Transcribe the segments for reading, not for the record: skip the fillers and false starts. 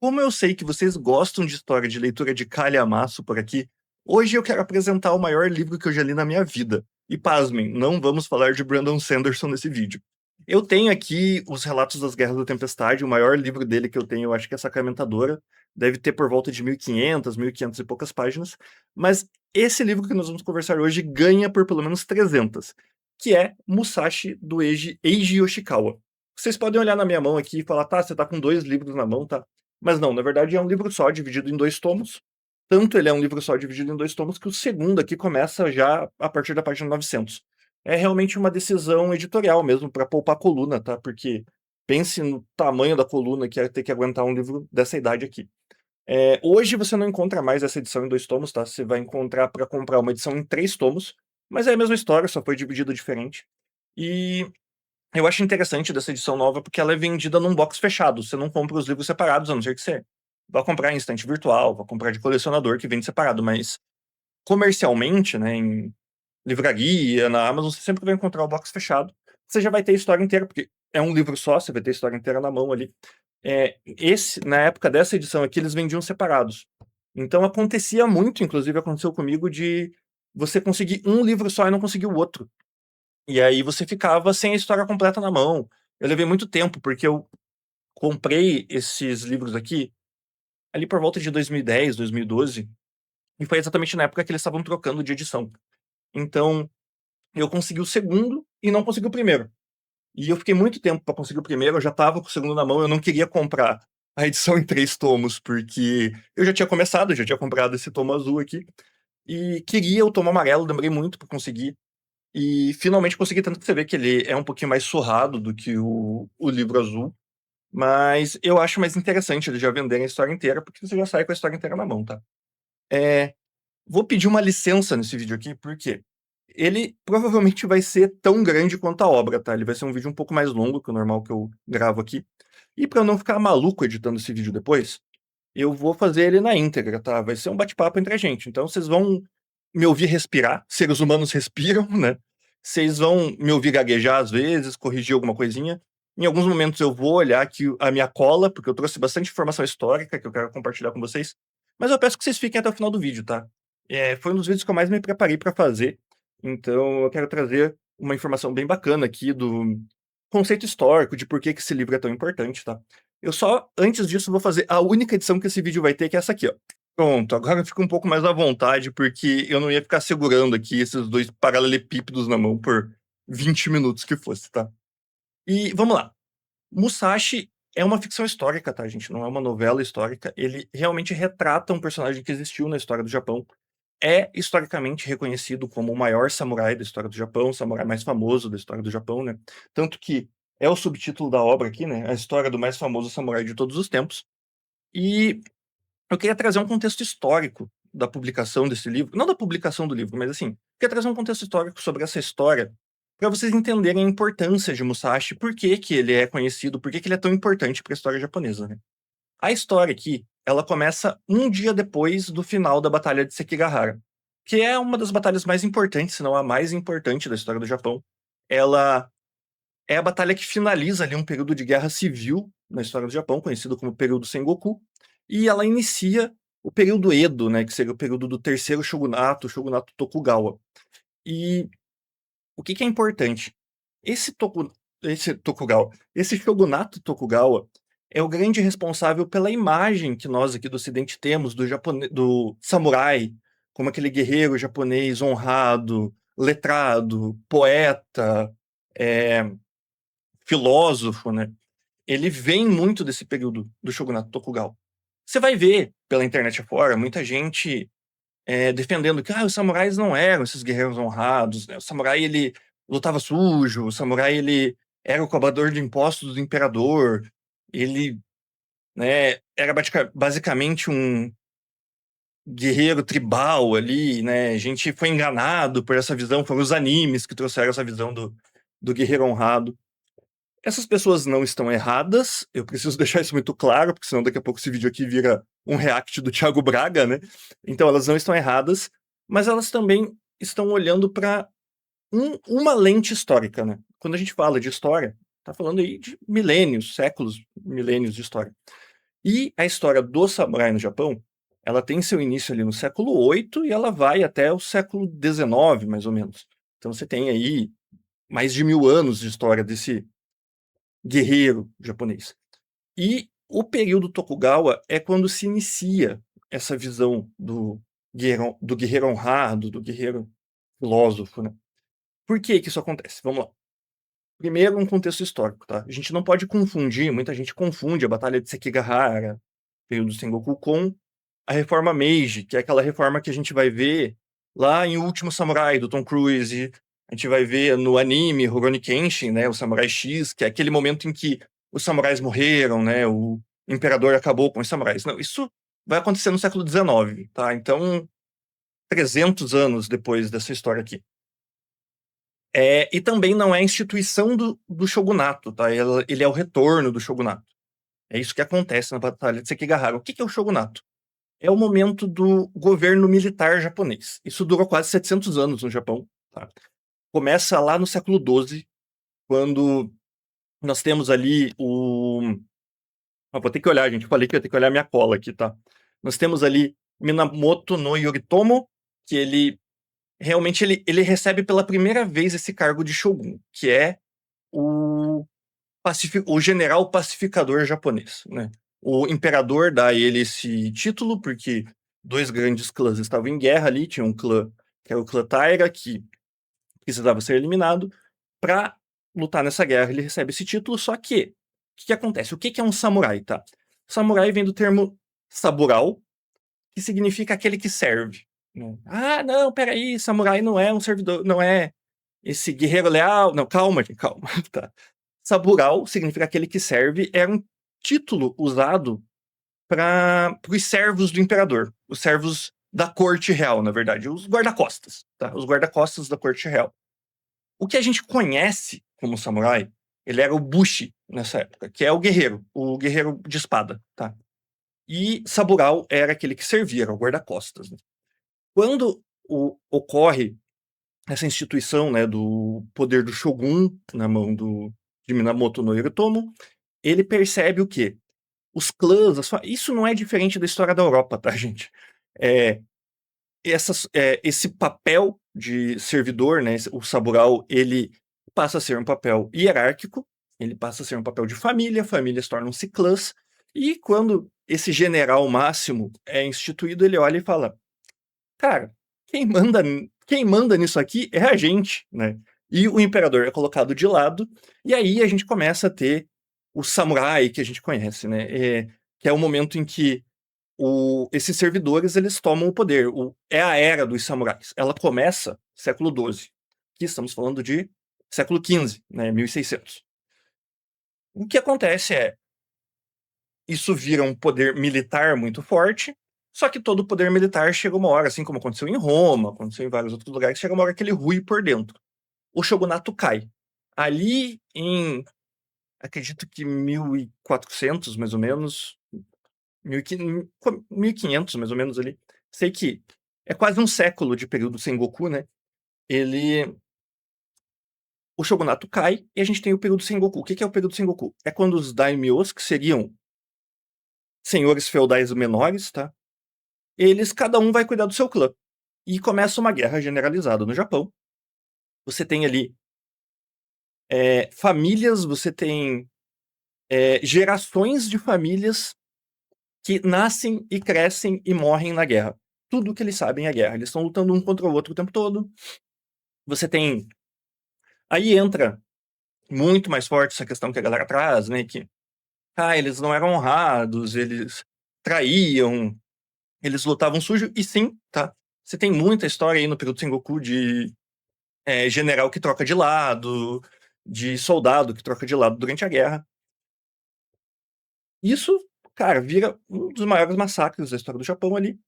Como eu sei que vocês gostam de história de leitura de calhamaço por aqui, hoje eu quero apresentar o maior livro que eu já li na minha vida. E pasmem, não vamos falar de Brandon Sanderson nesse vídeo. Eu tenho aqui os Relatos das Guerras da Tempestade, o maior livro dele que eu tenho, eu acho que é Sacramentadora. Deve ter por volta de 1500, 1500 e poucas páginas. Mas esse livro que nós vamos conversar hoje ganha por pelo menos 300, que é Musashi, do Eiji Yoshikawa. Vocês podem olhar na minha mão aqui e falar, tá, você tá com dois livros na mão, tá? Mas não, na verdade é um livro só, dividido em 2 tomos. Tanto ele é um livro só, dividido em 2 tomos, que o segundo aqui começa já a partir da página 900. É realmente uma decisão editorial mesmo, para poupar coluna, tá? Porque pense no tamanho da coluna que é ter que aguentar um livro dessa idade aqui. Hoje você não encontra mais essa edição em 2 tomos, tá? Você vai encontrar para comprar uma edição em 3 tomos, mas é a mesma história, só foi dividida diferente. E eu acho interessante dessa edição nova porque ela é vendida num box fechado. Você não compra os livros separados, a não ser que você vá comprar em estante virtual, vá comprar de colecionador que vende separado. Mas comercialmente, né, em livraria, na Amazon, você sempre vai encontrar o box fechado. Você já vai ter a história inteira, porque é um livro só, você vai ter a história inteira na mão ali. Na época dessa edição aqui, eles vendiam separados. Então acontecia muito, inclusive aconteceu comigo, de você conseguir um livro só e não conseguir o outro. E aí você ficava sem a história completa na mão. Eu levei muito tempo, porque eu comprei esses livros aqui ali por volta de 2010, 2012, e foi exatamente na época que eles estavam trocando de edição. Então, eu consegui o segundo e não consegui o primeiro. E eu fiquei muito tempo para conseguir o primeiro, eu já estava com o segundo na mão, eu não queria comprar a edição em 3 tomos, porque eu já tinha começado, eu já tinha comprado esse tomo azul aqui, e queria o tomo amarelo, demorei muito para conseguir. E finalmente consegui, tanto que você vê que ele é um pouquinho mais surrado do que o livro azul. Mas eu acho mais interessante eles já venderem a história inteira, porque você já sai com a história inteira na mão, tá? É, Vou pedir uma licença nesse vídeo aqui, porque ele provavelmente vai ser tão grande quanto a obra, tá? Ele vai ser um vídeo um pouco mais longo que o normal que eu gravo aqui. E para eu não ficar maluco editando esse vídeo depois, eu vou fazer ele na íntegra, tá? Vai ser um bate-papo entre a gente. Então vocês vão me ouvir respirar, seres humanos respiram, né? Vocês vão me ouvir gaguejar às vezes, corrigir alguma coisinha. Em alguns momentos eu vou olhar aqui a minha cola, porque eu trouxe bastante informação histórica que eu quero compartilhar com vocês. Mas eu peço que vocês fiquem até o final do vídeo, tá? Foi um dos vídeos que eu mais me preparei para fazer. Então eu quero trazer uma informação bem bacana aqui do conceito histórico, de por que que esse livro é tão importante, tá? Eu só, antes disso, vou fazer a única edição que esse vídeo vai ter, que é essa aqui, ó. Pronto, agora eu fico um pouco mais à vontade, porque eu não ia ficar segurando aqui esses dois paralelepípedos na mão por 20 minutos que fosse, tá? E vamos lá. Musashi é uma ficção histórica, tá, gente? Não é uma novela histórica. Ele realmente retrata um personagem que existiu na história do Japão. É historicamente reconhecido como o maior samurai da história do Japão, o samurai mais famoso da história do Japão, né? Tanto que é o subtítulo da obra aqui, né? A história do mais famoso samurai de todos os tempos. E eu queria trazer um contexto histórico da publicação desse livro, não da publicação do livro, mas assim, queria trazer um contexto histórico sobre essa história, para vocês entenderem a importância de Musashi, por que que ele é conhecido, por que que ele é tão importante para a história japonesa, né? A história aqui, ela começa um dia depois do final da Batalha de Sekigahara, que é uma das batalhas mais importantes, se não a mais importante da história do Japão. Ela é a batalha que finaliza ali um período de guerra civil na história do Japão, conhecido como período Sengoku, e ela inicia o período Edo, né, que seria o período do terceiro shogunato, o shogunato Tokugawa. E o que que é importante? Esse Tokugawa, esse shogunato Tokugawa é o grande responsável pela imagem que nós aqui do Ocidente temos do samurai, como aquele guerreiro japonês honrado, letrado, poeta, é, filósofo, né? Ele vem muito desse período do shogunato Tokugawa. Você vai ver pela internet afora muita gente defendendo que os samurais não eram esses guerreiros honrados, né? O samurai ele lutava sujo, o samurai ele era o cobrador de impostos do imperador, ele, né, era basicamente um guerreiro tribal ali, né? A gente foi enganado por essa visão, foram os animes que trouxeram essa visão do guerreiro honrado. Essas pessoas não estão erradas, eu preciso deixar isso muito claro, porque senão daqui a pouco esse vídeo aqui vira um react do Thiago Braga, né? Então elas não estão erradas, mas elas também estão olhando para uma lente histórica, né? Quando a gente fala de história, tá falando aí de milênios, séculos, milênios de história. E a história do samurai no Japão, ela tem seu início ali no século VIII e ela vai até o século XIX, mais ou menos. Então você tem aí mais de 1000 anos de história desse guerreiro japonês. E o período Tokugawa é quando se inicia essa visão do guerreiro honrado, do guerreiro filósofo, né? Por que que isso acontece? Vamos lá. Primeiro, um contexto histórico, tá? A gente não pode confundir, muita gente confunde a Batalha de Sekigahara, período Sengoku, com a Reforma Meiji, que é aquela reforma que a gente vai ver lá em O Último Samurai, do Tom Cruise. A gente vai ver no anime Rurouni Kenshin, né, o Samurai X, que é aquele momento em que os samurais morreram, né, o imperador acabou com os samurais. Não, isso vai acontecer no século XIX, tá? Então, 300 anos depois dessa história aqui. E também não é a instituição do shogunato, tá? Ele é o retorno do shogunato. É isso que acontece na Batalha de Sekigahara. O que que é o shogunato? É o momento do governo militar japonês. Isso durou quase 700 anos no Japão, tá? Começa lá no século XII, quando nós temos ali o... vou ter que olhar, gente. Eu falei que eu ia ter que olhar minha cola aqui, tá? Nós temos ali Minamoto no Yoritomo, que ele realmente ele recebe pela primeira vez esse cargo de shogun, que é o, o general pacificador japonês, né? O imperador dá a ele esse título porque dois grandes clãs estavam em guerra ali. Tinha um clã, que era o clã Taira, que precisava ser eliminado. Para lutar nessa guerra, ele recebe esse título, só que o que acontece? O que é um samurai, tá? Samurai vem do termo sabural, que significa aquele que serve, né? Ah, não, peraí, samurai não é um servidor, não é esse guerreiro leal. Não, calma, gente, calma. Tá. Sabural significa aquele que serve, era um título usado para os servos do imperador, os servos da corte real, na verdade, os guarda-costas, tá? Os guarda-costas da corte real. O que a gente conhece como samurai, ele era o bushi nessa época, que é o guerreiro de espada, tá? E sabural era aquele que servia, era o guarda-costas, né? Quando ocorre essa instituição, né, do poder do shogun na mão de Minamoto no Yoritomo, ele percebe o quê? Os clãs, isso não é diferente da história da Europa, tá, gente? É, esse papel de servidor, né, o sabural, ele passa a ser um papel hierárquico, ele passa a ser um papel de família, famílias tornam-se clãs, e quando esse general máximo é instituído, ele olha e fala: cara, quem manda nisso aqui é a gente, né? E o imperador é colocado de lado, e aí a gente começa a ter o samurai que a gente conhece, né? Que é o momento em que esses servidores eles tomam o poder. É a era dos samurais. Ela começa século XII. Aqui estamos falando de século XV, né? 1600. O que acontece é, isso vira um poder militar muito forte, só que todo poder militar chega uma hora, assim como aconteceu em Roma, aconteceu em vários outros lugares, chega uma hora que ele rui por dentro. O shogunato cai. Ali em, acredito que 1400, mais ou menos, 1500, mais ou menos ali. Sei que é quase um século de período Sengoku, né? O shogunato cai e a gente tem o período Sengoku. O que é o período Sengoku? É quando os daimyos, que seriam senhores feudais menores, tá? Eles, cada um vai cuidar do seu clã. E começa uma guerra generalizada no Japão. Você tem ali famílias, você tem gerações de famílias que nascem e crescem e morrem na guerra. Tudo que eles sabem é guerra. Eles estão lutando um contra o outro o tempo todo. Você tem... Aí entra muito mais forte essa questão que a galera traz, né? Que eles não eram honrados, eles traíam, eles lutavam sujo. E sim, tá? Você tem muita história aí no período Sengoku de general que troca de lado, de soldado que troca de lado durante a guerra. Isso, cara, vira um dos maiores massacres da história do Japão ali.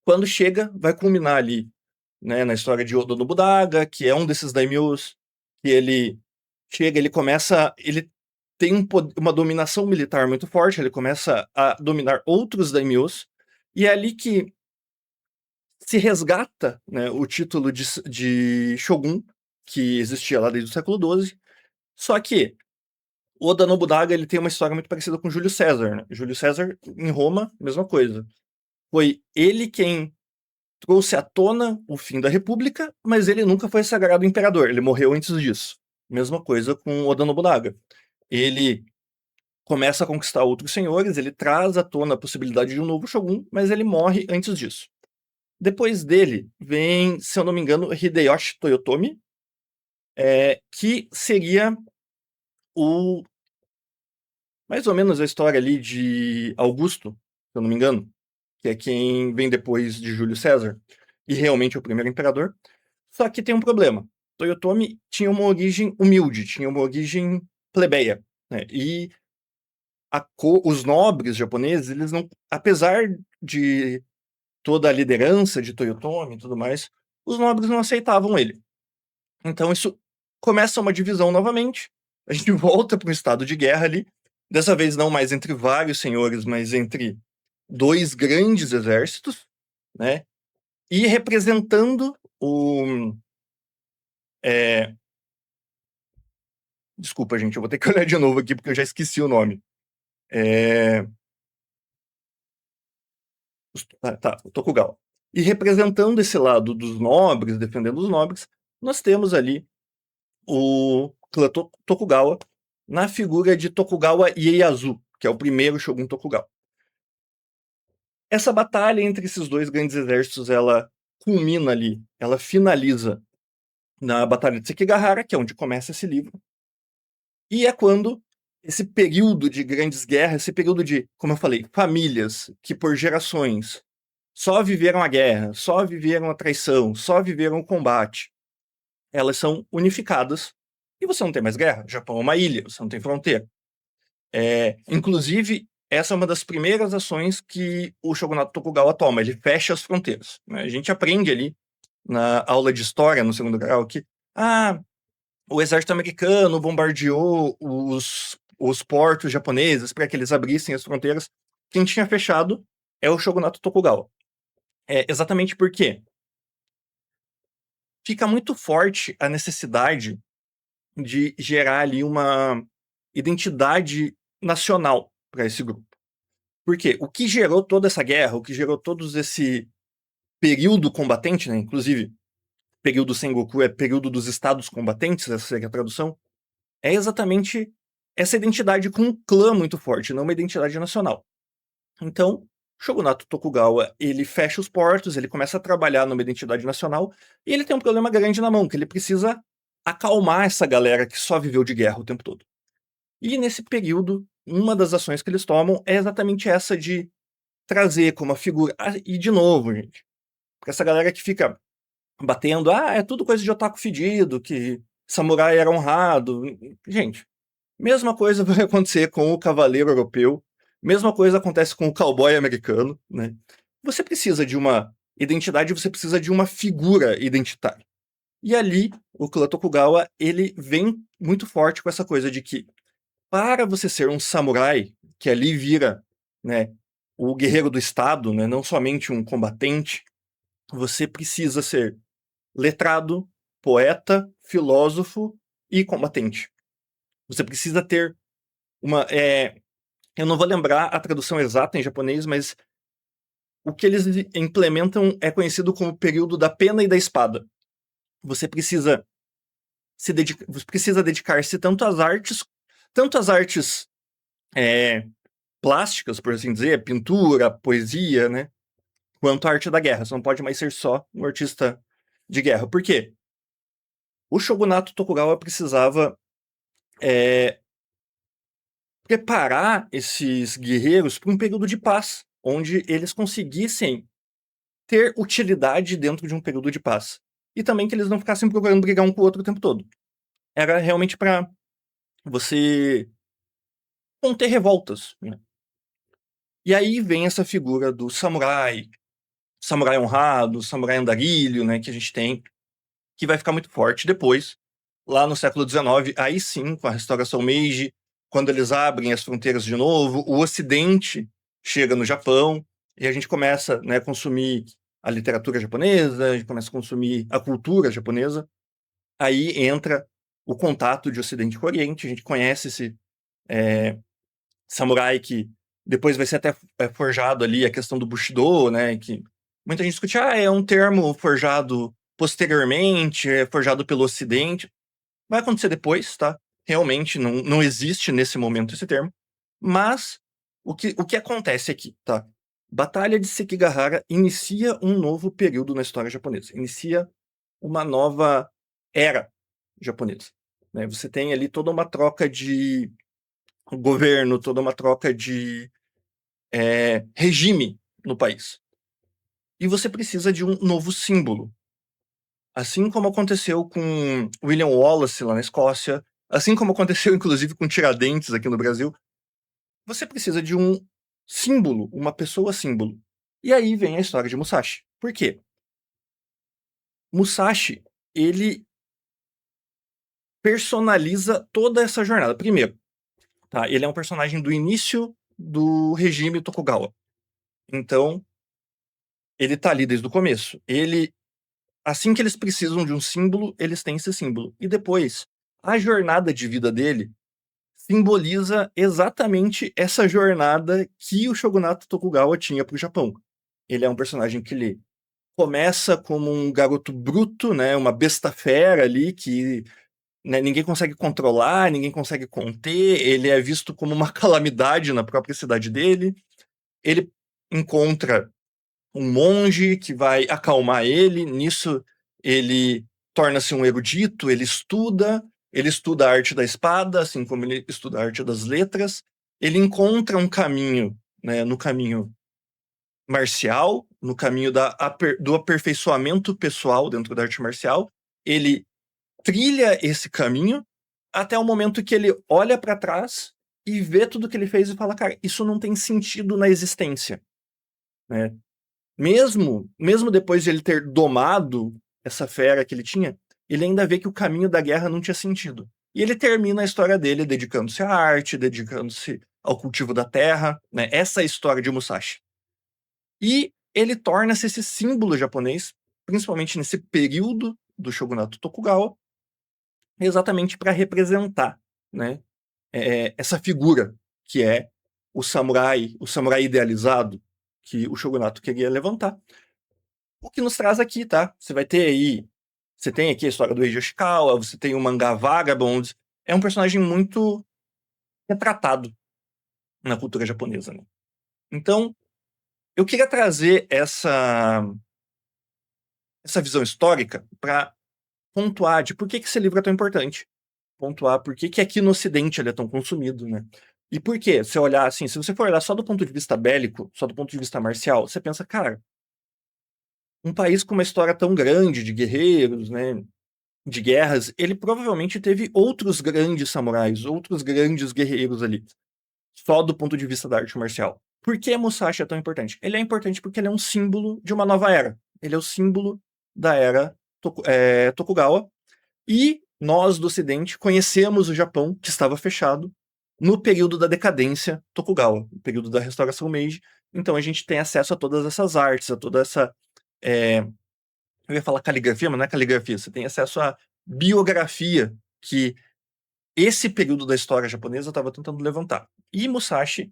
Quando chega, vai culminar ali, né, na história de Oda Nobunaga, que é um desses daimyos, que ele chega, ele tem uma dominação militar muito forte, ele começa a dominar outros daimyos, e é ali que se resgata, né, o título de shogun, que existia lá desde o século XII, só que O Oda Nobunaga, ele tem uma história muito parecida com Júlio César, né? Júlio César, em Roma, mesma coisa. Foi ele quem trouxe à tona o fim da República, mas ele nunca foi sagrado imperador, ele morreu antes disso. Mesma coisa com Oda Nobunaga. Ele começa a conquistar outros senhores, ele traz à tona a possibilidade de um novo shogun, mas ele morre antes disso. Depois dele vem, se eu não me engano, Hideyoshi Toyotomi, que seria o mais ou menos a história ali de Augusto, se eu não me engano, que é quem vem depois de Júlio César, e realmente é o primeiro imperador. Só que tem um problema. Toyotomi tinha uma origem humilde, tinha uma origem plebeia, né? E os nobres japoneses, eles não, apesar de toda a liderança de Toyotomi e tudo mais, os nobres não aceitavam ele. Então isso começa uma divisão novamente. A gente volta para um estado de guerra ali, dessa vez não mais entre vários senhores, mas entre dois grandes exércitos, né? E representando o. é, Desculpa, gente, eu vou ter que olhar de novo aqui porque eu já esqueci o nome. É... Tá, o Tokugawa. E representando esse lado dos nobres, defendendo os nobres, nós temos ali o clã Tokugawa na figura de Tokugawa Ieyasu, que é o primeiro Shogun Tokugawa. Essa batalha entre esses dois grandes exércitos, ela culmina ali, ela finaliza na Batalha de Sekigahara, que é onde começa esse livro. E é quando esse período de grandes guerras, esse período de, como eu falei, famílias que por gerações só viveram a guerra, só viveram a traição, só viveram o combate, elas são unificadas e você não tem mais guerra. O Japão é uma ilha, você não tem fronteira. Inclusive, essa é uma das primeiras ações que o Shogunato Tokugawa toma, ele fecha as fronteiras, né? A gente aprende ali na aula de história, no segundo grau, que o exército americano bombardeou os portos japoneses para que eles abrissem as fronteiras. Quem tinha fechado é o Shogunato Tokugawa. Exatamente porque fica muito forte a necessidade de gerar ali uma identidade nacional para esse grupo. Porque o que gerou toda essa guerra, o que gerou todo esse período combatente, né? Inclusive, período Sengoku é período dos estados combatentes, essa seria a tradução, é exatamente essa identidade com um clã muito forte, não uma identidade nacional. Então, Shogunato Tokugawa, ele fecha os portos, ele começa a trabalhar numa identidade nacional, e ele tem um problema grande na mão, que ele precisa acalmar essa galera que só viveu de guerra o tempo todo. E nesse período, uma das ações que eles tomam é exatamente essa de trazer como a figura. E de novo, gente, pra essa galera que fica batendo, é tudo coisa de otaku fedido, que samurai era honrado. Gente, mesma coisa vai acontecer com o cavaleiro europeu, mesma coisa acontece com o cowboy americano, né? Você precisa de uma identidade, você precisa de uma figura identitária. E ali, o clã Tokugawa, ele vem muito forte com essa coisa de que, para você ser um samurai, que ali vira, né, o guerreiro do Estado, né, não somente um combatente, você precisa ser letrado, poeta, filósofo e combatente. Você precisa ter uma. Eu não vou lembrar a tradução exata em japonês, mas o que eles implementam é conhecido como período da pena e da espada. Você precisa você precisa dedicar-se tanto às artes plásticas, por assim dizer, pintura, poesia, né? Quanto à arte da guerra. Você não pode mais ser só um artista de guerra. Por quê? O Shogunato Tokugawa precisava preparar esses guerreiros para um período de paz, onde eles conseguissem ter utilidade dentro de um período de paz. E também que eles não ficassem procurando brigar um com o outro o tempo todo. Era realmente para você conter revoltas, né? E aí vem essa figura do samurai honrado, samurai andarilho, né, que a gente tem, que vai ficar muito forte depois, lá no século XIX, aí sim, com a restauração Meiji, quando eles abrem as fronteiras de novo, o Ocidente chega no Japão, e a gente começa, né, a consumir a literatura japonesa, a gente começa a consumir a cultura japonesa, aí entra o contato de Ocidente com Oriente, a gente conhece samurai que depois vai ser até forjado ali a questão do Bushido, né? Que muita gente discute, é um termo forjado posteriormente, é forjado pelo Ocidente. Vai acontecer depois, tá? Realmente não existe nesse momento esse termo. Mas o que acontece aqui, tá? Batalha de Sekigahara inicia um novo período na história japonesa. Inicia uma nova era japonesa, né? Você tem ali toda uma troca de governo, toda uma troca de regime no país. E você precisa de um novo símbolo. Assim como aconteceu com William Wallace lá na Escócia, assim como aconteceu inclusive com Tiradentes aqui no Brasil, você precisa de um símbolo, uma pessoa símbolo. E aí vem a história de Musashi. Por quê? Musashi, ele personaliza toda essa jornada. Primeiro, tá? Ele é um personagem do início do regime Tokugawa. Então, ele tá ali desde o começo. Assim que eles precisam de um símbolo, eles têm esse símbolo. E depois, a jornada de vida dele simboliza exatamente essa jornada que o Shogunato Tokugawa tinha para o Japão. Ele é um personagem que ele começa como um garoto bruto, né, uma besta fera ali que, né, ninguém consegue controlar, ninguém consegue conter. Ele é visto como uma calamidade na própria cidade dele. Ele encontra um monge que vai acalmar ele. Nisso, ele torna-se um erudito, ele estuda a arte da espada, assim como ele estuda a arte das letras. Ele encontra um caminho, né, no caminho marcial, no caminho do aperfeiçoamento pessoal dentro da arte marcial. Ele trilha esse caminho até o momento que ele olha para trás e vê tudo que ele fez e fala, cara, isso não tem sentido na existência, né? Mesmo depois de ele ter domado essa fera que ele tinha, ele ainda vê que o caminho da guerra não tinha sentido. E ele termina a história dele dedicando-se à arte, dedicando-se ao cultivo da terra, né? Essa é a história de Musashi. E ele torna-se esse símbolo japonês, principalmente nesse período do Shogunato Tokugawa, exatamente para representar, né, essa figura que é o samurai idealizado que o Shogunato queria levantar. O que nos traz aqui, tá? Você tem aqui a história do Eiji Yoshikawa, você tem o mangá Vagabond, é um personagem muito retratado na cultura japonesa, né? Então, eu queria trazer essa visão histórica para pontuar de por que esse livro é tão importante. Pontuar por que aqui no Ocidente ele é tão consumido, né? E por quê? Se olhar assim, se você for olhar só do ponto de vista bélico, só do ponto de vista marcial, você pensa, cara, um país com uma história tão grande de guerreiros, né, de guerras, ele provavelmente teve outros grandes samurais, outros grandes guerreiros ali, só do ponto de vista da arte marcial. Por que Musashi é tão importante? Ele é importante porque ele é um símbolo de uma nova era. Ele é o símbolo da era Tokugawa. E nós do Ocidente conhecemos o Japão, que estava fechado, no período da decadência Tokugawa, no período da restauração Meiji. Então a gente tem acesso a todas essas artes, a toda essa. Eu ia falar caligrafia, mas não é caligrafia. Você tem acesso à biografia que esse período da história japonesa estava tentando levantar. E Musashi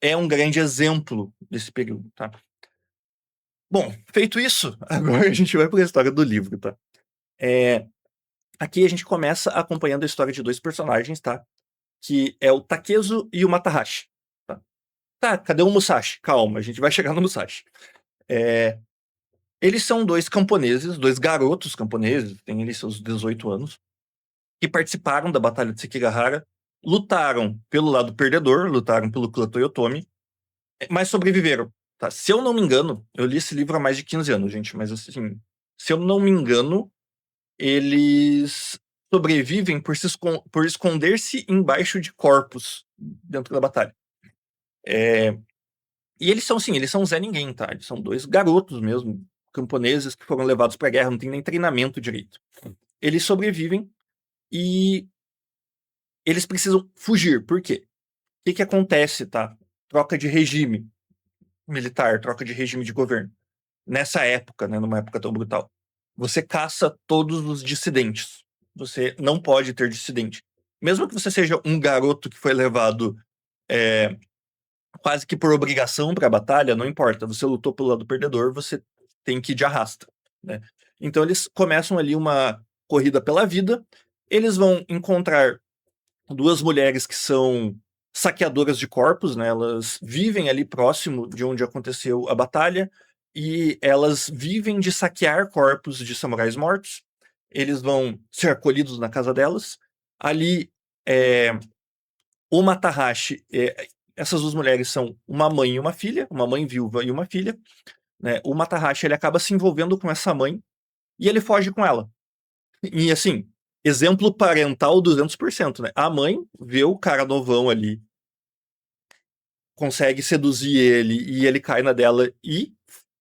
é um grande exemplo desse período, tá? Bom, feito isso, agora a gente vai para a história do livro, tá? Aqui a gente começa acompanhando a história de dois personagens, tá? Que é o Takezu e o Matahashi. Tá, cadê o Musashi? Calma, a gente vai chegar no Musashi. Eles são dois camponeses, dois garotos camponeses, têm ali seus 18 anos, que participaram da Batalha de Sekigahara, lutaram pelo lado perdedor, lutaram pelo clã Toyotomi, mas sobreviveram. Tá? Se eu não me engano, eu li esse livro há mais de 15 anos, gente, mas assim, se eu não me engano, eles sobrevivem por esconder-se embaixo de corpos dentro da batalha. E eles são, assim, eles são Zé Ninguém, tá? Eles são dois garotos mesmo, camponeses que foram levados pra guerra, não tem nem treinamento direito. Eles sobrevivem e eles precisam fugir. Por quê? O que acontece, tá? Troca de regime militar, troca de regime de governo. Nessa época, né, numa época tão brutal, você caça todos os dissidentes. Você não pode ter dissidente. Mesmo que você seja um garoto que foi levado é, quase que por obrigação para a batalha, não importa. Você lutou pelo lado perdedor, você tem que ir de arrasta, né? Então eles começam ali uma corrida pela vida. Eles vão encontrar duas mulheres que são saqueadoras de corpos, né? Elas vivem ali próximo de onde aconteceu a batalha e elas vivem de saquear corpos de samurais mortos. Eles vão ser acolhidos na casa delas. Ali, é, o Matahashi, essas duas mulheres são uma mãe e uma filha, uma mãe viúva e uma filha, né? O Matahashi ele acaba se envolvendo com essa mãe e ele foge com ela. E assim, exemplo parental 200%, né? A mãe vê o cara novão ali, consegue seduzir ele e ele cai na dela e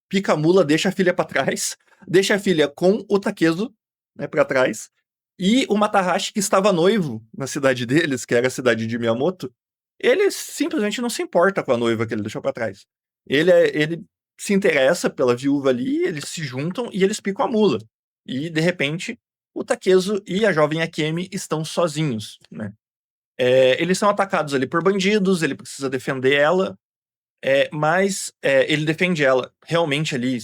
pica a mula, deixa a filha pra trás, deixa a filha com o Takezo, né, pra trás. E o Matahashi, que estava noivo na cidade deles, que era a cidade de Miyamoto, ele simplesmente não se importa com a noiva que ele deixou pra trás. Ele se interessa pela viúva ali, eles se juntam e eles picam a mula. E, de repente, o Takezo e a jovem Akemi estão sozinhos, né? Eles são atacados ali por bandidos, ele precisa defender ela, mas ele defende ela realmente ali.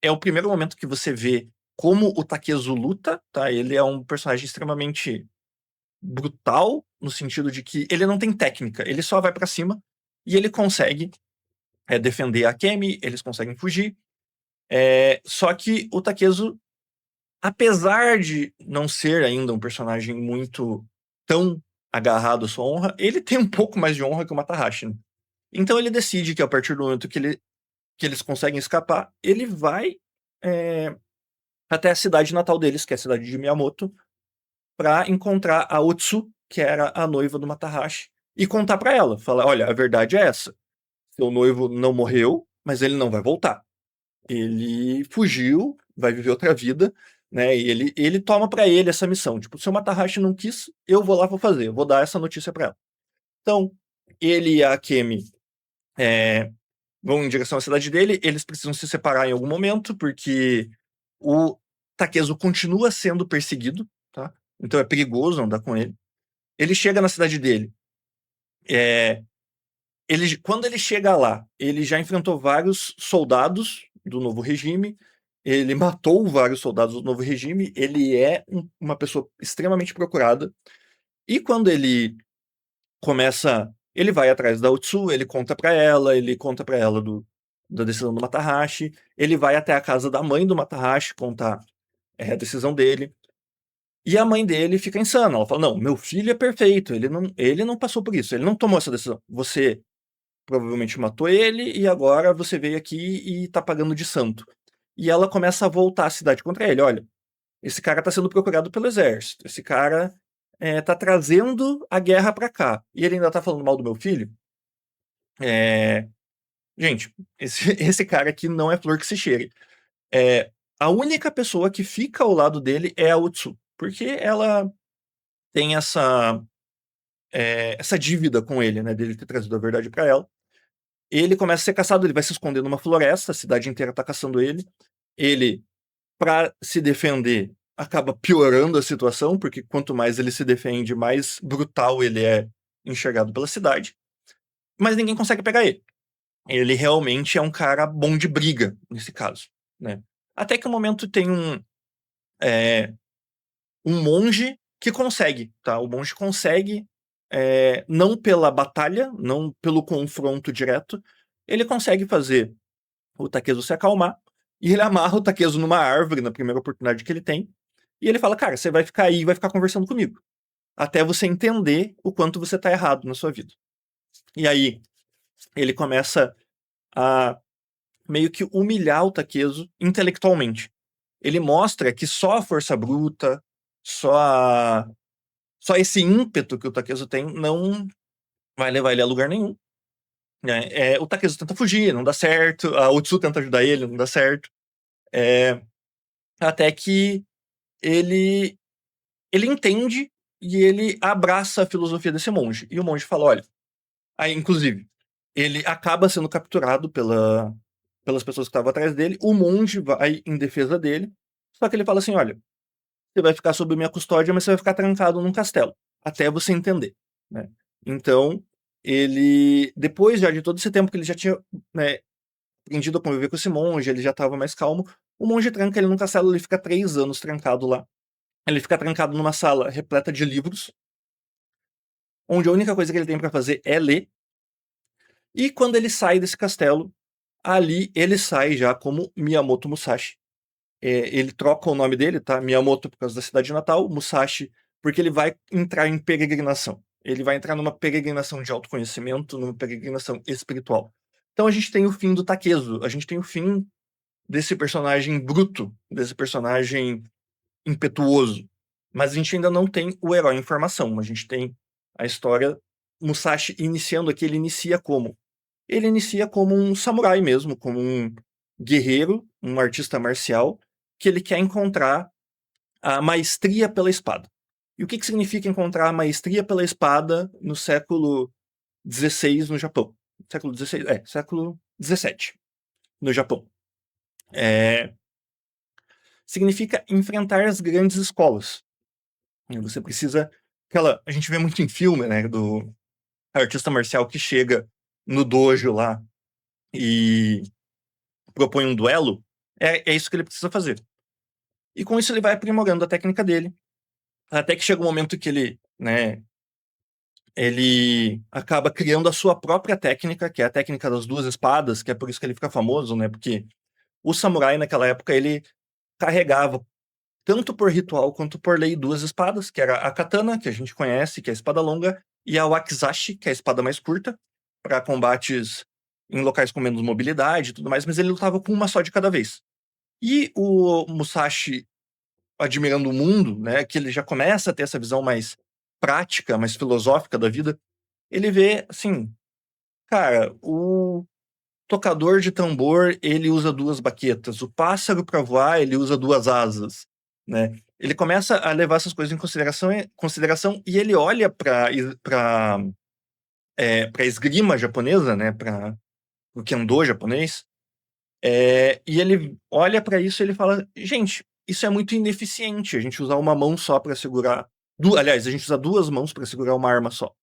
É o primeiro momento que você vê como o Takezu luta, tá? Ele é um personagem extremamente brutal, no sentido de que ele não tem técnica, ele só vai pra cima e ele consegue defender a Akemi, eles conseguem fugir. Só que o Takezu, apesar de não ser ainda um personagem muito tão agarrado à sua honra, ele tem um pouco mais de honra que o Matahashi, né? Então ele decide que a partir do momento que eles conseguem escapar, ele vai é, até a cidade natal deles, que é a cidade de Miyamoto, para encontrar a Otsu, que era a noiva do Matahashi, e contar para ela, falar, olha, a verdade é essa, seu noivo não morreu, mas ele não vai voltar. Ele fugiu, vai viver outra vida, né? E ele toma para ele essa missão, tipo, se o Matahashi não quis, eu vou lá, vou fazer, eu vou dar essa notícia para ela. Então, ele e a Akemi vão em direção à cidade dele, eles precisam se separar em algum momento, porque o Takezo continua sendo perseguido, tá? Então é perigoso andar com ele. Ele chega na cidade dele. Quando ele chega lá, ele já enfrentou vários soldados do novo regime, ele matou vários soldados do novo regime, ele é uma pessoa extremamente procurada. E quando ele começa, ele vai atrás da Utsu, ele conta pra ela da decisão do Matahashi, ele vai até a casa da mãe do Matahashi contar a decisão dele. E a mãe dele fica insana. Ela fala: Não, meu filho é perfeito, ele não passou por isso, ele não tomou essa decisão. Você provavelmente matou ele e agora você veio aqui e tá pagando de santo. E ela começa a voltar à cidade contra ele. Olha, esse cara tá sendo procurado pelo exército, esse cara tá trazendo a guerra pra cá. E ele ainda tá falando mal do meu filho? É, Gente, esse cara aqui não é flor que se cheire. A única pessoa que fica ao lado dele é a Utsu, porque ela tem essa dívida com ele, né, dele ter trazido a verdade pra ela. Ele começa a ser caçado, ele vai se esconder numa floresta, a cidade inteira tá caçando ele. Ele, pra se defender, acaba piorando a situação, porque quanto mais ele se defende, mais brutal ele é enxergado pela cidade. Mas ninguém consegue pegar ele. Ele realmente é um cara bom de briga, nesse caso, né? Até que um momento tem um monge que consegue, tá? O monge consegue, não pela batalha, não pelo confronto direto, ele consegue fazer o Takezo se acalmar, e ele amarra o Takezo numa árvore na primeira oportunidade que ele tem, e ele fala, cara, você vai ficar aí e vai ficar conversando comigo, até você entender o quanto você tá errado na sua vida. E aí, ele começa a meio que humilhar o Takezo intelectualmente. Ele mostra que só a força bruta, só, só esse ímpeto que o Takezo tem não vai levar ele a lugar nenhum, né? O Takezo tenta fugir, não dá certo, a Utsu tenta ajudar ele, não dá certo. Até que ele, ele entende e ele abraça a filosofia desse monge. E o monge fala, olha... Aí, inclusive, ele acaba sendo capturado pelas pessoas que estavam atrás dele, o monge vai em defesa dele, só que ele fala assim, olha, você vai ficar sob minha custódia, mas você vai ficar trancado num castelo. até você entender, né. Então, ele depois já de todo esse tempo que ele já tinha, né, aprendido a conviver com esse monge, ele já estava mais calmo, o monge tranca ele num castelo, ele fica 3 anos trancado lá. Ele fica trancado numa sala repleta de livros, onde a única coisa que ele tem pra fazer é ler, e quando ele sai desse castelo, ali ele sai já como Miyamoto Musashi. Ele troca o nome dele, tá? Miyamoto por causa da cidade natal, Musashi porque ele vai entrar em peregrinação. Ele vai entrar numa peregrinação de autoconhecimento, numa peregrinação espiritual. Então a gente tem o fim do Takezo, a gente tem o fim desse personagem bruto, desse personagem impetuoso. Mas a gente ainda não tem o herói em formação. A gente tem a história Musashi iniciando aqui, ele inicia como? Ele inicia como um samurai mesmo, como um guerreiro, um artista marcial, que ele quer encontrar a maestria pela espada. E o que significa encontrar a maestria pela espada no século XVI no Japão? Século XVI, século XVII no Japão. Significa enfrentar as grandes escolas. Você precisa. A gente vê muito em filme, né? Do artista marcial que chega no dojo lá e propõe um duelo. É isso que ele precisa fazer. E com isso ele vai aprimorando a técnica dele. Até que chega um momento que ele, né? Ele acaba criando a sua própria técnica, que é a técnica das duas espadas, que é por isso que ele fica famoso, né? Porque o samurai naquela época ele carregava tanto por ritual quanto por lei duas espadas, que era a katana, que a gente conhece, que é a espada longa, e a wakizashi, que é a espada mais curta, para combates em locais com menos mobilidade e tudo mais, mas ele lutava com uma só de cada vez. E o Musashi, admirando o mundo, né, que ele já começa a ter essa visão mais prática, mais filosófica da vida, ele vê assim, cara, o tocador de tambor, ele usa duas baquetas. O pássaro para voar, ele usa duas asas, né? Ele começa a levar essas coisas em consideração e ele olha para para esgrima japonesa, né? Para o kendo japonês, e ele olha para isso e ele fala: gente, isso é muito ineficiente. A gente usar uma mão só para segurar. Aliás, a gente usa duas mãos para segurar uma arma só.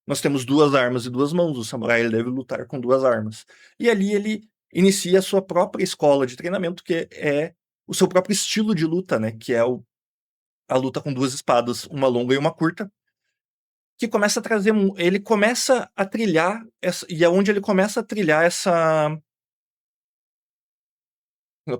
Nós temos duas armas e duas mãos. O samurai ele deve lutar com duas armas. E ali ele inicia a sua própria escola de treinamento, que é o seu próprio estilo de luta, né? Que é a luta com duas espadas, uma longa e uma curta, que começa a trazer. Ele começa a trilhar, e é onde ele começa a trilhar essa.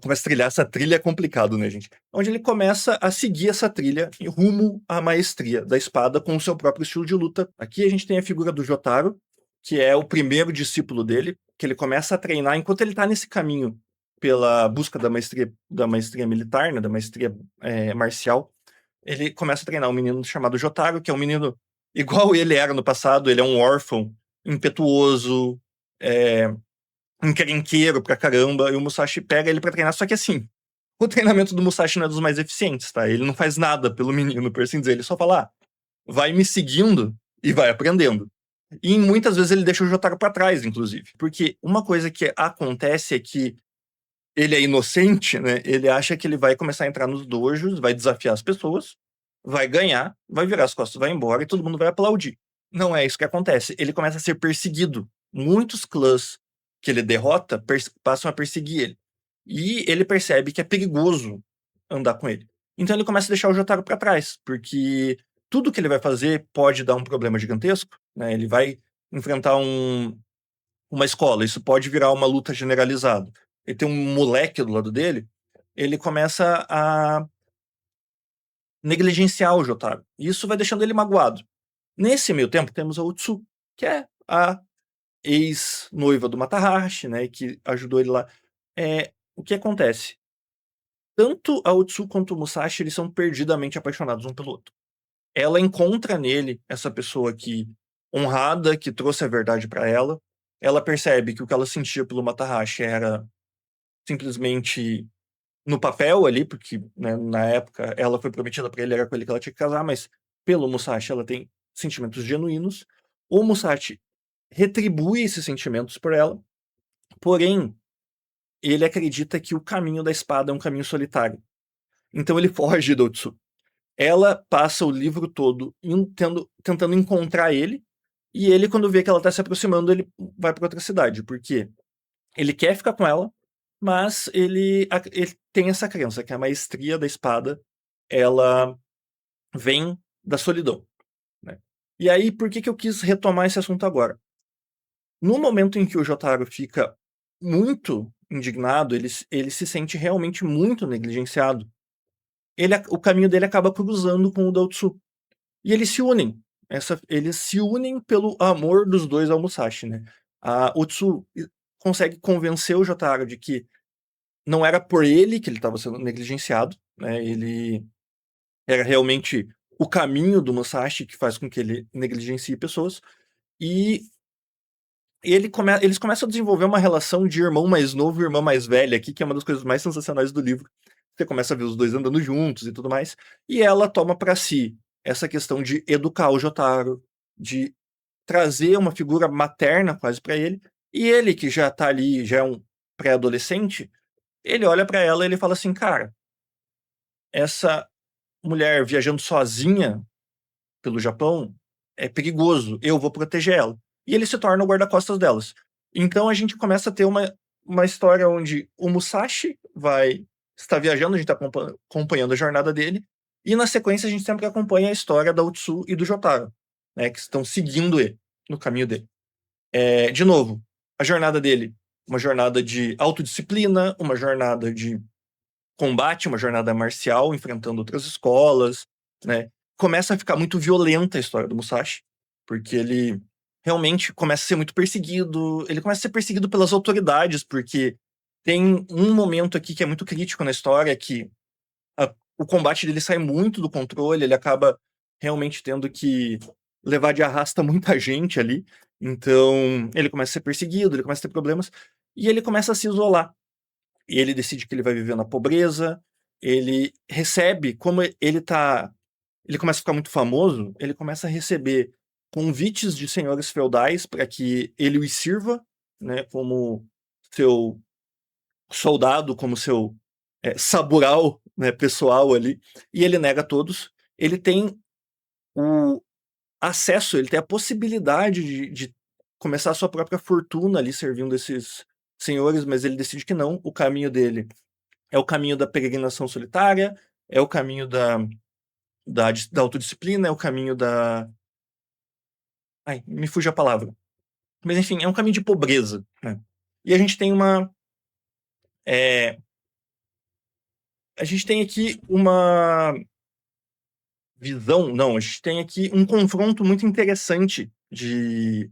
Começa a trilhar essa trilha é complicado, né, gente? Onde ele começa a seguir essa trilha em rumo à maestria da espada com o seu próprio estilo de luta. Aqui a gente tem a figura do Jotaro, que é o primeiro discípulo dele, que ele começa a treinar enquanto ele tá nesse caminho pela busca da maestria militar, né, da maestria marcial. Ele começa a treinar um menino chamado Jotaro, que é um menino igual ele era no passado, ele é um órfão, impetuoso, é, encrenqueiro pra caramba, e o Musashi pega ele pra treinar, só que assim, o treinamento do Musashi não é dos mais eficientes, tá? Ele não faz nada pelo menino, por assim dizer, ele só fala, vai me seguindo e vai aprendendo. E muitas vezes ele deixa o Jotaro pra trás, inclusive. Porque uma coisa que acontece é que ele é inocente, né? Ele acha que ele vai começar a entrar nos dojos, vai desafiar as pessoas, vai ganhar, vai virar as costas, vai embora e todo mundo vai aplaudir. Não é isso que acontece. Ele começa a ser perseguido. Muitos clãs que ele derrota passam a perseguir ele. E ele percebe que é perigoso andar com ele. Então ele começa a deixar o Jotaro para trás, porque tudo que ele vai fazer pode dar um problema gigantesco, né? Ele vai enfrentar uma escola, isso pode virar uma luta generalizada. Ele tem um moleque do lado dele, ele começa a negligenciar o Jotaro. E isso vai deixando ele magoado. Nesse meio tempo, temos a Utsu, que é a ex-noiva do Matahashi, né, que ajudou ele lá. O que acontece? Tanto a Utsu quanto o Musashi, eles são perdidamente apaixonados um pelo outro. Ela encontra nele essa pessoa que honrada, que trouxe a verdade para ela. Ela percebe que o que ela sentia pelo Matahashi era simplesmente no papel ali, porque, né, na época ela foi prometida para ele, era com ele que ela tinha que casar, mas pelo Musashi ela tem sentimentos genuínos. O Musashi retribui esses sentimentos por ela, porém, ele acredita que o caminho da espada é um caminho solitário. Então ele foge do Utsu. ela passa o livro todo tentando encontrar ele, e ele, quando vê que ela tá se aproximando, ele vai pra outra cidade, porque ele quer ficar com ela, mas ele tem essa crença que a maestria da espada, ela vem da solidão, né. E aí, por que eu quis retomar esse assunto agora? No momento em que o Jotaro fica muito indignado, ele se sente realmente muito negligenciado, o caminho dele acaba cruzando com o da Utsu. E eles se unem. Eles se unem pelo amor dos dois ao Musashi, né? A Utsu consegue convencer o Jotaro de que não era por ele que ele estava sendo negligenciado, né? Ele era realmente o caminho do Musashi que faz com que ele negligencie pessoas. E eles começam a desenvolver uma relação de irmão mais novo e irmã mais velha aqui, que é uma das coisas mais sensacionais do livro. Você começa a ver os dois andando juntos e tudo mais. E ela toma para si essa questão de educar o Jotaro, de trazer uma figura materna quase para ele. E ele, que já tá ali, já é um pré-adolescente, ele olha para ela e ele fala assim: cara, essa mulher viajando sozinha pelo Japão é perigoso, eu vou proteger ela. E ele se torna o guarda-costas delas. Então a gente começa a ter uma história onde o Musashi está viajando, a gente está acompanhando a jornada dele, e na sequência a gente sempre acompanha a história da Utsu e do Jotaro, né, que estão seguindo ele no caminho dele. De novo, a jornada dele, uma jornada de autodisciplina, uma jornada de combate, uma jornada marcial, enfrentando outras escolas, né? Começa a ficar muito violenta a história do Musashi, porque ele realmente começa a ser muito perseguido, ele começa a ser perseguido pelas autoridades, porque tem um momento aqui que é muito crítico na história, que o combate dele sai muito do controle, ele acaba realmente tendo que levar de arrasta muita gente ali, então ele começa a ser perseguido, ele começa a ter problemas, e ele começa a se isolar. E ele decide que ele vai viver na pobreza, ele recebe, como ele começa a ficar muito famoso, ele começa a receber convites de senhores feudais para que ele os sirva, né, como seu soldado, como seu sabural, né, pessoal ali, e ele nega todos. Ele tem o acesso, ele tem a possibilidade de começar a sua própria fortuna ali servindo esses senhores, mas ele decide que não, o caminho dele é o caminho da peregrinação solitária, é o caminho da autodisciplina, é o caminho da. Ai, me fugiu a palavra. Mas enfim, é um caminho de pobreza, né? E a gente tem uma. é, a gente tem aqui uma visão, não, a gente tem aqui um confronto muito interessante de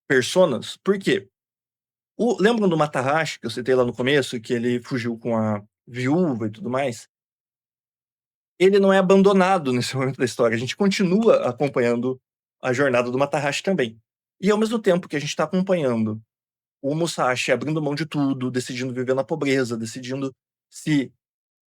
personas. Por quê? Lembram do Matahashi, que eu citei lá no começo, que ele fugiu com a viúva e tudo mais? Ele não é abandonado nesse momento da história. A gente continua acompanhando a jornada do Matahashi também. E ao mesmo tempo que a gente está acompanhando o Musashi abrindo mão de tudo, decidindo viver na pobreza, decidindo se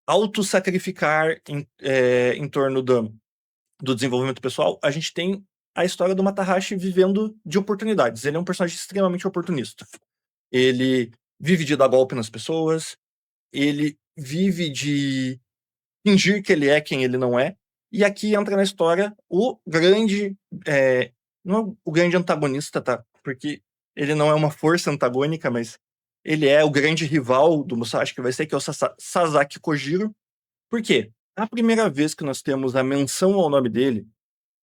auto-sacrificar em torno do desenvolvimento pessoal, a gente tem a história do Matahashi vivendo de oportunidades. Ele é um personagem extremamente oportunista. Ele vive de dar golpe nas pessoas, ele vive de fingir que ele é quem ele não é. E aqui entra na história o grande. Não é o grande antagonista, tá? Porque ele não é uma força antagônica, mas ele é o grande rival do Musashi, que vai ser, que é o Sasaki Kojiro. Por quê? A primeira vez que nós temos a menção ao nome dele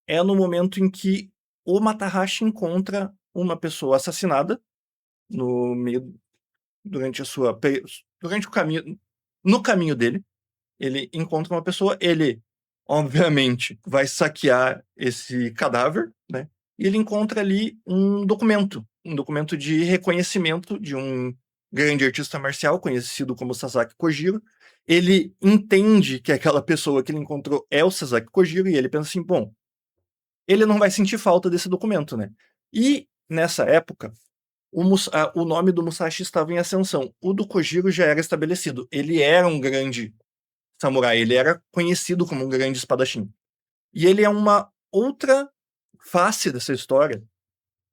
é no momento em que o Matahashi encontra uma pessoa assassinada no meio durante durante o caminho no caminho dele. Ele encontra uma pessoa, ele, obviamente, vai saquear esse cadáver, né? E ele encontra ali um documento de reconhecimento de um grande artista marcial conhecido como Sasaki Kojiro. Ele entende que aquela pessoa que ele encontrou é o Sasaki Kojiro e ele pensa assim, bom, ele não vai sentir falta desse documento, né? E nessa época, o nome do Musashi estava em ascensão. O do Kojiro já era estabelecido. Ele era um grande samurai, ele era conhecido como um grande espadachim. E ele é uma outra face dessa história,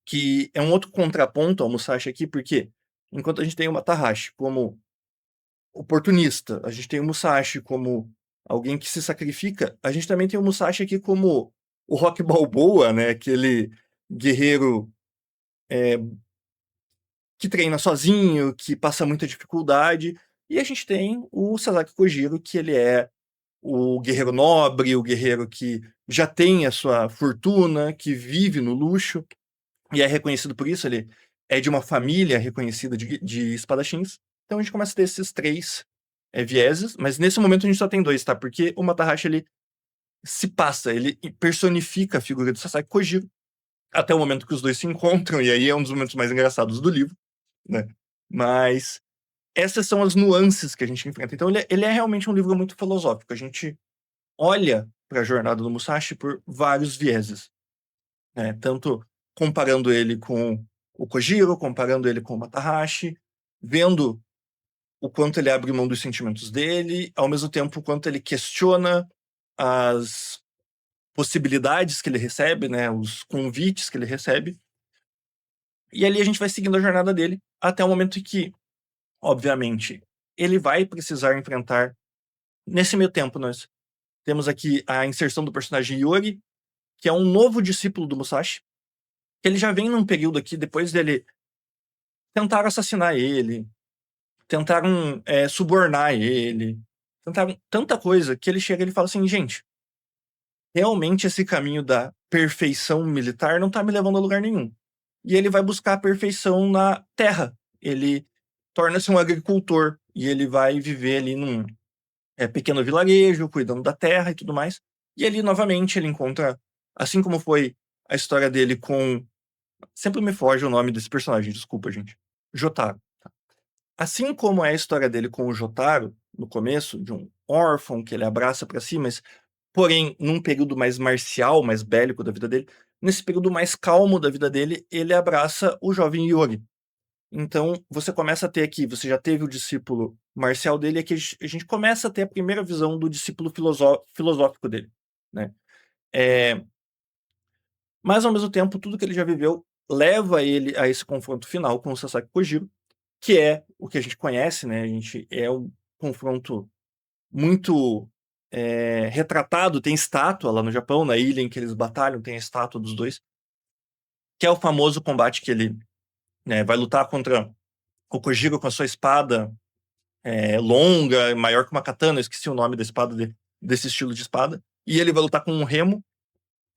que é um outro contraponto ao Musashi aqui, porque enquanto a gente tem o Matahashi como oportunista, a gente tem o Musashi como alguém que se sacrifica. A gente também tem o Musashi aqui como o Rock Balboa, né? Aquele guerreiro que treina sozinho, que passa muita dificuldade. E a gente tem o Sasaki Kojiro, que ele é o guerreiro nobre, o guerreiro que já tem a sua fortuna, que vive no luxo e é reconhecido por isso. Ele é de uma família reconhecida de espadachins. Então a gente começa a ter esses três vieses, mas nesse momento a gente só tem dois, tá? Porque o Matahashi, ele se passa, ele personifica a figura do Sasaki Kojiro até o momento que os dois se encontram, e aí é um dos momentos mais engraçados do livro, né? Mas essas são as nuances que a gente enfrenta. Então ele é realmente um livro muito filosófico. A gente olha para a jornada do Musashi por vários vieses, né? Tanto comparando ele com o Kojiro, comparando ele com o Matahashi, vendo o quanto ele abre mão dos sentimentos dele, ao mesmo tempo o quanto ele questiona as possibilidades que ele recebe, né? Os convites que ele recebe. E ali a gente vai seguindo a jornada dele até o momento em que, obviamente, ele vai precisar enfrentar. Nesse meio tempo, nós temos aqui a inserção do personagem Yori, que é um novo discípulo do Musashi, que ele já vem num período aqui, depois dele tentar assassinar ele, tentaram subornar ele, tentaram tanta coisa, que ele chega e ele fala assim, gente, realmente esse caminho da perfeição militar não tá me levando a lugar nenhum. E ele vai buscar a perfeição na terra. Ele torna-se um agricultor e ele vai viver ali num pequeno vilarejo, cuidando da terra e tudo mais. E ali, novamente, ele encontra, assim como foi a história dele com... Sempre me foge o nome desse personagem, desculpa, gente. Jotaro. Assim como é a história dele com o Jotaro, no começo, de um órfão que ele abraça pra si, mas, porém, num período mais marcial, mais bélico da vida dele, nesse período mais calmo da vida dele, ele abraça o jovem Yori. Então, você começa a ter aqui, você já teve o discípulo marcial dele, aqui a gente começa a ter a primeira visão do discípulo filosófico dele, né? Mas, ao mesmo tempo, tudo que ele já viveu leva ele a esse confronto final com o Sasaki Kojiro, que é o que a gente conhece, né? A gente é um confronto muito retratado, tem estátua lá no Japão, na ilha em que eles batalham, tem a estátua dos dois, que é o famoso combate que ele vai lutar contra o Kojiro com a sua espada longa, maior que uma katana, eu esqueci o nome da espada desse estilo de espada, e ele vai lutar com um remo,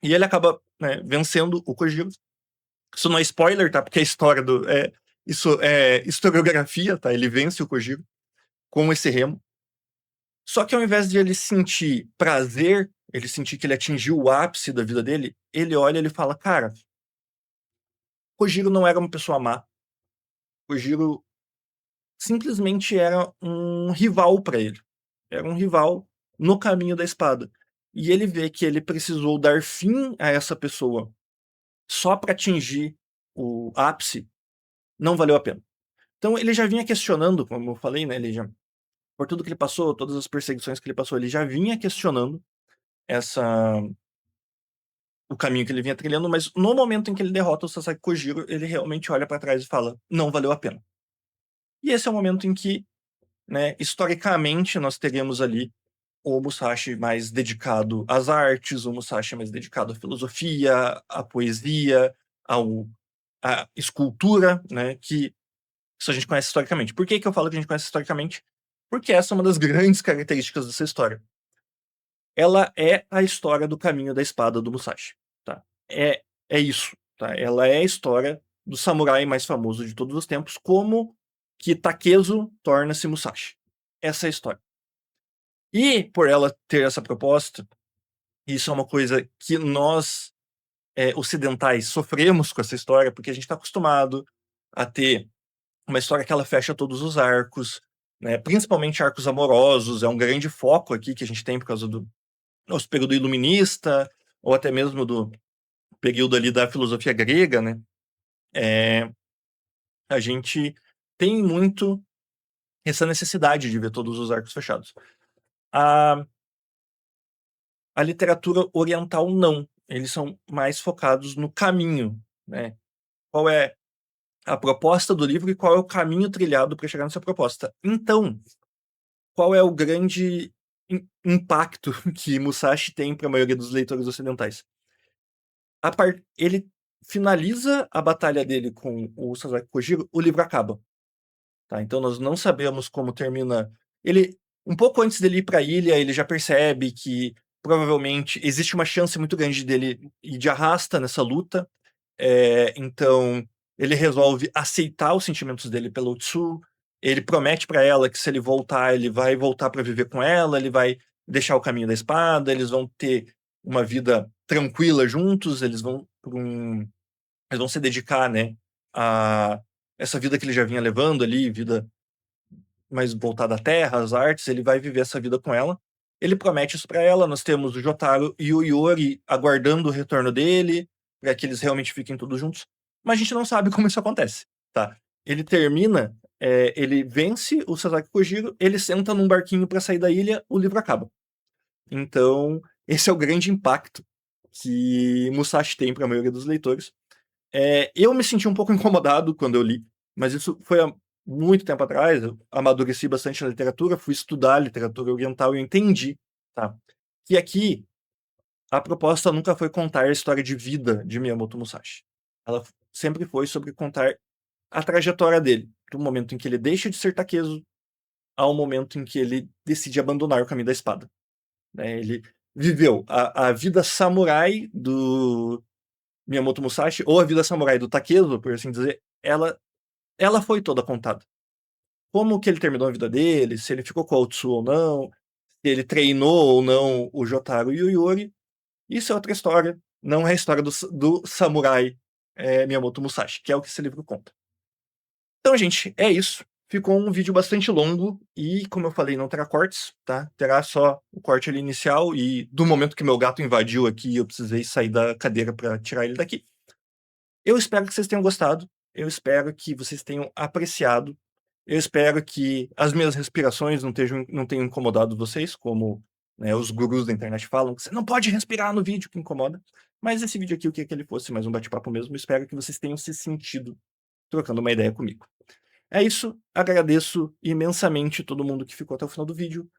e ele acaba vencendo o Kojiro. Isso não é spoiler, tá? Porque a história do... isso é historiografia, tá? Ele vence o Kojiro com esse remo. Só que ao invés de ele sentir prazer, ele sentir que ele atingiu o ápice da vida dele, ele olha e ele fala, cara, Kojiro não era uma pessoa má. Kojiro simplesmente era um rival para ele. Era um rival no caminho da espada. E ele vê que ele precisou dar fim a essa pessoa só para atingir o ápice, não valeu a pena. Então ele já vinha questionando, como eu falei, né, ele já, por tudo que ele passou, todas as perseguições que ele passou, ele já vinha questionando essa o caminho que ele vinha trilhando, mas no momento em que ele derrota o Sasaki Kojiro, ele realmente olha para trás e fala, não valeu a pena. E esse é o momento em que, né, historicamente, nós teríamos ali o Musashi mais dedicado às artes, o Musashi mais dedicado à filosofia, à poesia, à escultura, né, que isso a gente conhece historicamente. Por que que eu falo que a gente conhece historicamente? Porque essa é uma das grandes características dessa história. Ela é a história do caminho da espada do Musashi, tá? É isso, tá? Ela é a história do samurai mais famoso de todos os tempos, como que Takezo torna-se Musashi. Essa é a história. E por ela ter essa proposta, isso é uma coisa que nós, ocidentais, sofremos com essa história, porque a gente está acostumado a ter uma história que ela fecha todos os arcos, né? Principalmente arcos amorosos, é um grande foco aqui que a gente tem por causa do nosso período iluminista, ou até mesmo do período ali da filosofia grega, né? A gente tem muito essa necessidade de ver todos os arcos fechados. A literatura oriental não. Eles são mais focados no caminho, né? Qual é a proposta do livro e qual é o caminho trilhado para chegar nessa proposta. Então, qual é o grande impacto que Musashi tem para a maioria dos leitores ocidentais. Ele finaliza a batalha dele com o Sasaki Kojiro, o livro acaba. Tá? Então nós não sabemos como termina. Ele, um pouco antes dele ir para a ilha, ele já percebe que provavelmente existe uma chance muito grande dele ir de arrasta nessa luta. Então ele resolve aceitar os sentimentos dele pela Utsu. Ele promete para ela que se ele voltar, ele vai voltar para viver com ela, ele vai deixar o caminho da espada, eles vão ter uma vida tranquila juntos, eles vão se dedicar, né, a essa vida que ele já vinha levando ali, vida mais voltada à terra, às artes, ele vai viver essa vida com ela. Ele promete isso para ela, nós temos o Jotaro e o Iori aguardando o retorno dele, para que eles realmente fiquem todos juntos, mas a gente não sabe como isso acontece, tá? Ele termina, ele vence o Sasaki Kojiro, ele senta num barquinho para sair da ilha, o livro acaba. Então, esse é o grande impacto que Musashi tem para a maioria dos leitores. Eu me senti um pouco incomodado quando eu li, mas isso foi há muito tempo atrás. Eu amadureci bastante na literatura, fui estudar literatura oriental e eu entendi, tá, que aqui a proposta nunca foi contar a história de vida de Miyamoto Musashi. Ela sempre foi sobre contar a trajetória dele, do momento em que ele deixa de ser Takezo ao momento em que ele decide abandonar o caminho da espada. Ele viveu a vida samurai do Miyamoto Musashi, ou a vida samurai do Takezo, por assim dizer, ela foi toda contada. Como que ele terminou a vida dele, se ele ficou com a Otsu ou não, se ele treinou ou não o Jotaro e o Yuri, isso é outra história. Não é a história do samurai Miyamoto Musashi, que é o que esse livro conta. Então, gente, é isso. Ficou um vídeo bastante longo e, como eu falei, não terá cortes, tá? Terá só o corte ali inicial e do momento que meu gato invadiu aqui, eu precisei sair da cadeira para tirar ele daqui. Eu espero que vocês tenham gostado, eu espero que vocês tenham apreciado, eu espero que as minhas respirações não tenham incomodado vocês, como, né, os gurus da internet falam, que você não pode respirar no vídeo, que incomoda. Mas esse vídeo aqui, eu queria que ele fosse mais um bate-papo mesmo, espero que vocês tenham se sentido trocando uma ideia comigo. É isso, agradeço imensamente todo mundo que ficou até o final do vídeo.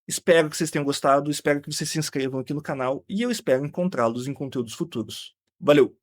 Espero que vocês tenham gostado, espero que vocês se inscrevam aqui no canal e eu espero encontrá-los em conteúdos futuros. Valeu!